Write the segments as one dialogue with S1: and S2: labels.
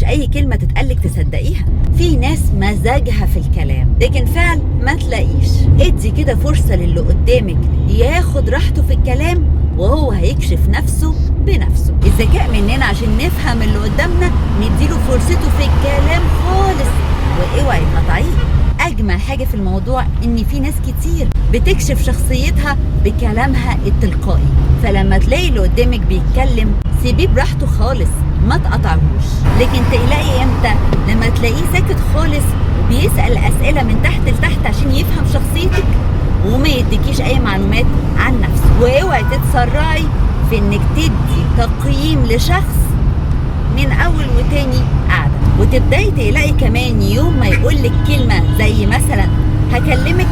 S1: اي كلمه تتقالك تصدقيها. في ناس مزاجها في الكلام لكن فعل ما تلاقيش. ادي كده فرصه للي قدامك ياخد راحته في الكلام وهو هيكشف نفسه بنفسه. الذكاء مننا عشان نفهم اللي قدامنا نديله فرصته في الكلام خالص واوعي تقطعيه. اجمل حاجه في الموضوع ان في ناس كتير بتكشف شخصيتها بكلامها التلقائي، فلما تلاقي اللي قدامك بيتكلم سيبيه براحته خالص ما تقطعهوش. لكن تقلقي امتى؟ لما تلاقيه ساكت خالص وبيسأل اسئله من تحت لتحت عشان يفهم شخصيتك وما يديكيش اي معلومات عن نفسه. واوعي تتسرعي في انك تدي تقييم لشخص من اول وتاني قعده، وتبداي تقلقي كمان يوم ما يقولك كلمه زي مثلا هكلمك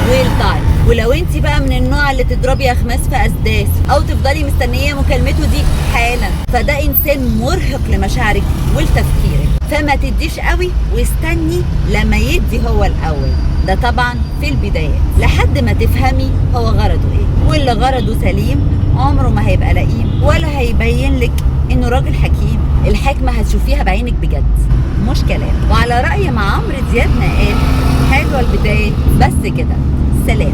S1: ويلطعي. ولو انت بقى من النوع اللي تضربي اخماس في اسداس او تفضلي مستنيه مكالمته دي حالا، فده انسان مرهق لمشاعرك ولتفكيرك. فما تديش قوي واستني لما يدي هو الاول، ده طبعا في البدايات لحد ما تفهمي هو غرضه ايه. واللي غرضه سليم عمره ما هيبقى لئيم ولا هيبين لك انه راجل حكيم. الحكمه هتشوفيها بعينك بجد مش كلام. وعلى رأي ما عمرو دياب قال حلوه البداية بس كده. سلام.